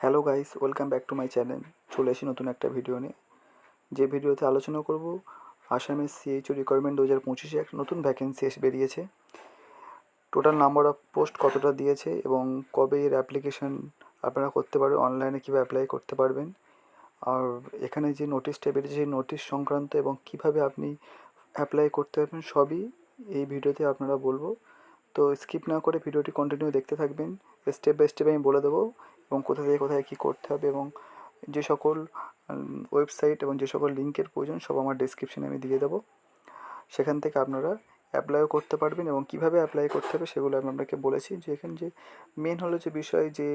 Hello guys, welcome back to my channel. চলে এসেছি নতুন একটা ভিডিও নিয়ে। যে ভিডিওতে আলোচনা করব আসামের সিএইচও রিকোয়ারমেন্ট 2025-এ একটা নতুন ভ্যাকেন্সি এসে বেরিয়েছে। টোটাল নাম্বার অফ পোস্ট কতটা দিয়েছে এবং কবে এর অ্যাপ্লিকেশন আপনারা করতে পারবেন, অনলাইনে কীভাবে অ্যাপ্লাই করতে পারবেন, আর এখানে যে নোটিশটা বেরিয়েছে সেই নোটিশ সংক্রান্ত এবং কীভাবে আপনি অ্যাপ্লাই করতে পারবেন সবই এই ভিডিওতে আপনারা বলবো। তো স্কিপ না করে ভিডিওটি কন্টিনিউ দেখতে থাকবেন। স্টেপ বাই স্টেপ আমি বলে দেবো এবং কোথা থেকে কোথায় কী করতে হবে এবং যে সকল ওয়েবসাইট এবং যে সকল লিঙ্কের প্রয়োজন সব আমার ডেসক্রিপশনে আমি দিয়ে দেবো। সেখান থেকে আপনারা অ্যাপ্লাইও করতে পারবেন এবং কীভাবে অ্যাপ্লাই করতে হবে সেগুলো আমি আপনাকে বলেছি। যে এখানে যে মেন হলো যে বিষয়, যে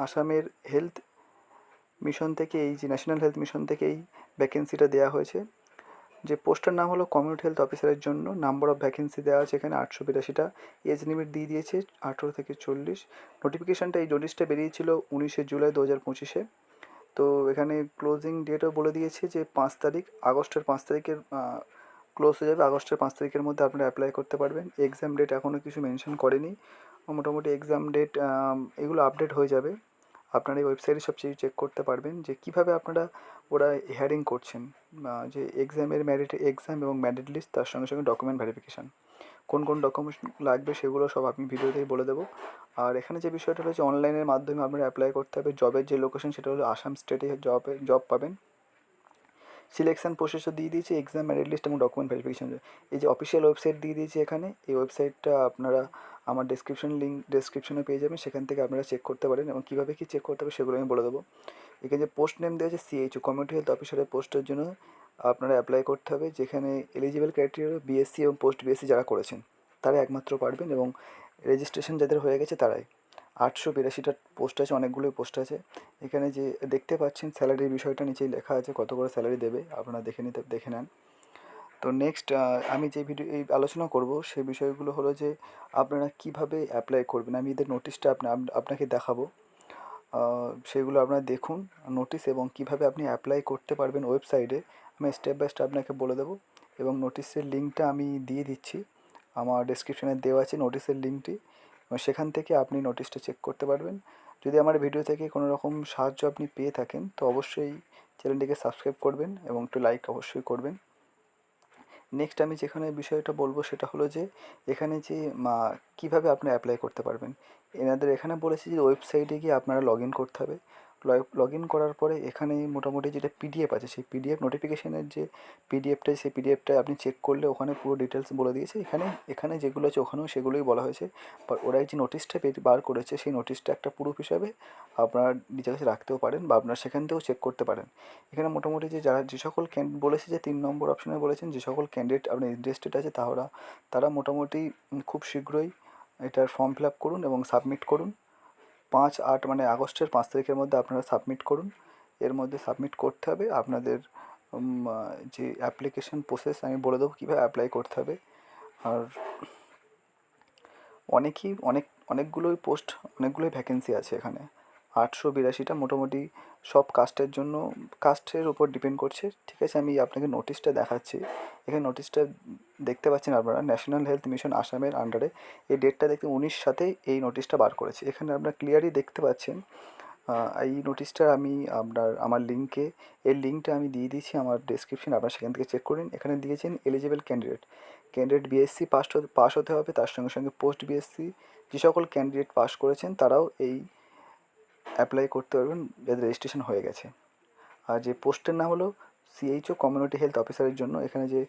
আসামের হেলথ মিশন থেকে এই যে ন্যাশনাল হেলথ মিশন থেকে এই ভ্যাকেন্সিটা দেওয়া হয়েছে। যে পোস্টার নাম হলো কমিউনিটি হেলথ অফিসারের জন্য। নাম্বার অফ ভ্যাকেন্সি দেওয়া আছে এখানে 882টা। এজ লিমিট দিয়ে দিয়েছে 18 থেকে 40। নোটিফিকেশানটা এই নোটিশটা বেরিয়েছিল 19শে জুলাই 2025-এ। তো এখানে ক্লোজিং ডেটও বলে দিয়েছে যে 5 তারিখ, আগস্টের 5 তারিখের ক্লোজ হয়ে যাবে। আগস্টের 5 তারিখের মধ্যে আপনারা অ্যাপ্লাই করতে পারবেন। এক্সাম ডেট এখনও কিছু মেনশন করেনি। মোটামুটি এক্সাম ডেট এগুলো আপডেট হয়ে যাবে। আপনারা এই ওয়েবসাইটে সব কিছু চেক করতে পারবেন যে কীভাবে আপনারা ওরা হিয়ারিং করছেন, যে এক্সামের ম্যারিট এক্সাম এবং ম্যারিট লিস্ট, তার সঙ্গে সঙ্গে ডকুমেন্ট ভেরিফিকেশান কোন কোন ডকুমেন্টস লাগবে সেগুলো সব আমি ভিডিওতেই বলে দেবো। আর এখানে যে বিষয়টা হচ্ছে অনলাইনের মাধ্যমে আপনারা অ্যাপ্লাই করতে হবে। জবের যে লোকেশন সেটা হলো আসাম স্টেটে জব পাবেন। সিলেকশান প্রসেসও দিয়ে দিয়েছি, এক্সাম মেরিট লিস্ট এবং ডকুমেন্ট ভেরিফিকেশান। এই যে অফিসিয়াল ওয়েবসাইট দিয়ে দিয়েছি এখানে, এই ওয়েবসাইটটা আপনারা আমার ডেসক্রিপশনে পেয়ে যাবেন। সেখান থেকে আপনারা চেক করতে পারেন এবং কীভাবে কী চেক করতে হবে সেগুলো আমি বলে দেবো। এখানে যে পোস্ট নেম দেওয়া আছে সিএইচও কমিউনিটি হেলথ অফিসারের পোস্টের জন্য আপনারা অ্যাপ্লাই করতে হবে। যেখানে এলিজিবল ক্রাইটেরিয়া বিএসসি এবং পোস্ট বিএসসি যারা করেছেন তারা একমাত্র পারবেন এবং রেজিস্ট্রেশন যাদের হয়ে গেছে তারাই। 882টা পোস্ট আছে, অনেকগুলোই পোস্ট আছে। এখানে যে দেখতে পাচ্ছেন স্যালারির বিষয়টা নিচেই লেখা আছে, কত করে স্যালারি দেবে আপনারা দেখে নেন। তো নেক্সট আমি যে এই আলোচনা করব সেই বিষয়গুলো হলো যে আপনারা কিভাবে অ্যাপ্লাই করবেন। আমি এদের নোটিশটা আপনাকে দেখাবো, সেগুলো আপনারা দেখুন নোটিশ, এবং কিভাবে আপনি অ্যাপ্লাই করতে পারবেন ওয়েবসাইটে আমি স্টেপ বাই স্টেপ আপনাকে বলে দেবো। এবং নোটিশের লিঙ্কটা আমি দিয়ে দিচ্ছি, আমার ডেসক্রিপশনে দেওয়া আছে নোটিশের লিঙ্কটি, এবং সেখান থেকে আপনি নোটিশটা চেক করতে পারবেন। যদি আমার ভিডিও থেকে কোনো রকম সাহায্য আপনি পেয়ে থাকেন তো অবশ্যই চ্যানেলটিকে সাবস্ক্রাইব করবেন এবং একটু লাইক অবশ্যই করবেন। নেক্সট আমি যেখানে বিষয়টা বলবো সেটা হলো যে এখানে যে কীভাবে আপনি অ্যাপ্লাই করতে পারবেন। এনাদের এখানে বলেছে যে ওয়েবসাইটে গিয়ে আপনারা লগ ইন করতে হবে। লগ ইন করার পরে এখানে মোটামুটি যেটা পিডিএফ আছে সেই পিডিএফ নোটিফিকেশানের যে পিডিএফটা, সেই পিডিএফটা আপনি চেক করলে ওখানে পুরো ডিটেলস বলে দিয়েছে। এখানে যেগুলো আছে ওখানেও সেগুলোই বলা হয়েছে। বাট ওরা যে নোটিশটা বার করেছে সেই নোটিশটা একটা প্রুফ হিসাবে আপনারা নিজের কাছে রাখতেও পারেন বা আপনারা সেখান থেকেও চেক করতে পারেন। এখানে মোটামুটি যে সকল বলেছে যে 3 নম্বর অপশনে বলেছেন যে সকল ক্যান্ডিডেট আপনার ইন্টারেস্টেড আছে তারা মোটামুটি খুব শীঘ্রই এটার ফর্ম ফিল আপ করুন এবং সাবমিট করুন। 5/8 মানে আগস্টের 5 তারিখের মধ্যে আপনারা সাবমিট করুন। এর মধ্যে সাবমিট করতে হবে আপনাদের যে অ্যাপ্লিকেশন প্রসেস আমি বলে দেবো কীভাবে অ্যাপ্লাই করতে হবে। আর অনেকগুলোই পোস্ট, অনেকগুলোই ভ্যাকেন্সি আছে এখানে। 882টা, মোটামুটি সব কাস্টের জন্য, কাস্টের উপর ডিপেন্ড করছে। ঠিক আছে, আমি আপনাকে নোটিশটা দেখাচ্ছি। এখানে নোটিশটা দেখতে পাচ্ছেন আপনারা, ন্যাশনাল হেলথ মিশন আসামের আন্ডারে। এই ডেটটা দেখতে 19 এই নোটিশটা বার করেছে। এখানে আপনারা ক্লিয়ারলি দেখতে পাচ্ছেন। এই নোটিশটা আমি আমার লিঙ্কটা আমি দিয়ে দিয়েছি আমার ডেসক্রিপশন, আপনারা সেখান থেকে চেক করুন। এখানে দিয়েছেন এলিজিবল ক্যান্ডিডেট বিএসসি পাস হতে হবে, তার সঙ্গে সঙ্গে পোস্ট বিএসসি যে সকল ক্যান্ডিডেট পাস করেছেন তারাও এই অ্যাপ্লাই করতে পারবেন যাদের রেজিস্ট্রেশন হয়ে গেছে। আর যে পোস্টের নাম হলো সিএইচও কমিউনিটি হেলথ অফিসারের জন্য। এখানে যে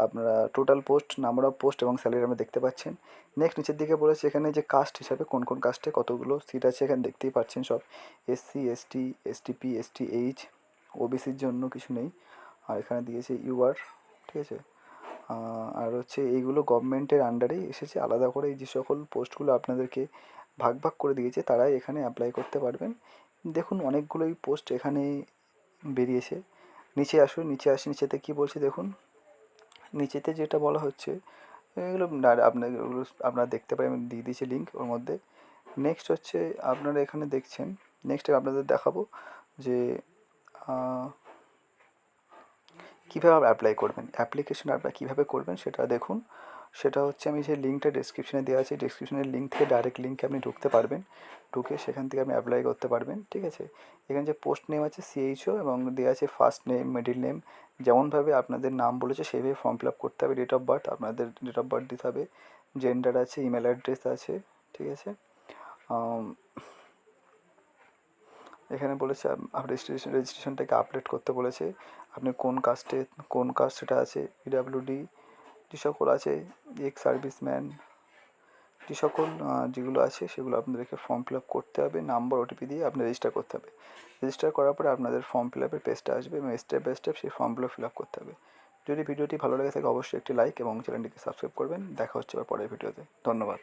আপনারা total post, number of post এবং স্যালারি আমরা দেখতে পাচ্ছেন। নেক্সট নিচের দিকে বলেছে এখানে যে কাস্ট হিসাবে কোন কোন কাস্টে কতগুলো সিট আছে এখানে দেখতেই পাচ্ছেন সব। এসসি, এসটি, এসটিপি, এসটিএইচ, ওবিসির জন্য কিছু নেই। আর এখানে দিয়েছে ইউআর, ঠিক আছে। আর হচ্ছে এইগুলো গভর্নমেন্টের আন্ডারেই এসেছে। আলাদা করে এই যে সকল পোস্টগুলো আপনাদেরকে ভাগ ভাগ করে দিয়েছে তারাই এখানে অ্যাপ্লাই করতে পারবেন। দেখুন অনেকগুলোই পোস্ট এখানে বেরিয়েছে। নিচে আসুন, নিচেতে কী বলছে দেখুন। নিচেতে যেটা বলা হচ্ছে এগুলো আপনারা দেখতে পারেন, আমি দিয়ে দিয়েছি লিঙ্ক ওর মধ্যে। নেক্সট হচ্ছে আপনারা এখানে দেখছেন, নেক্সট আপনাদের দেখাবো যে কীভাবে অ্যাপ্লাই করবেন, অ্যাপ্লিকেশন আপনারা কীভাবে করবেন সেটা দেখুন। সেটা হচ্ছে আমি যে লিঙ্কটা ডেসক্রিপশনে দেওয়া আছে, ডেসক্রিপশনের লিঙ্ক থেকে ডাইরেক্ট লিঙ্কে আপনি ঢুকতে পারবেন, ঢুকে সেখান থেকে আপনি অ্যাপ্লাই করতে পারবেন, ঠিক আছে। এখানে যে পোস্ট নেম আছে সিএইচও এবং দেওয়া আছে ফার্স্ট নেম, মিডিল নেম, যেমনভাবে আপনাদের নাম বলেছে সেইভাবে ফর্ম ফিল আপ করতে হবে। ডেট অফ বার্থ, আপনাদের ডেট অফ বার্থ দিতে হবে, জেন্ডার আছে, ইমেল অ্যাড্রেস আছে, ঠিক আছে। এখানে বলেছে রেজিস্ট্রেশনটাকে আপডেট করতে বলেছে, আপনি কোন কাস্ট সেটা আছে, পিডাব্লিউডি যে সকল আছে, এক্স সার্ভিসম্যান, যে সকল যেগুলো আছে সেগুলো আপনাদেরকে ফর্ম ফিল আপ করতে হবে, নাম্বার ওটিপি দিয়ে আপনি রেজিস্টার করতে হবে। রেজিস্টার করার পরে আপনাদের ফর্ম ফিল আপের পেজটা আসবে এবং স্টেপ বাই স্টেপ সেই ফর্মগুলো ফিল আপ করতে হবে। যদি ভিডিওটি ভালো লেগে থাকে অবশ্যই একটি লাইক এবং চ্যানেলটিকে সাবস্ক্রাইব করবেন। দেখা হচ্ছে আবার পরের ভিডিওতে। ধন্যবাদ।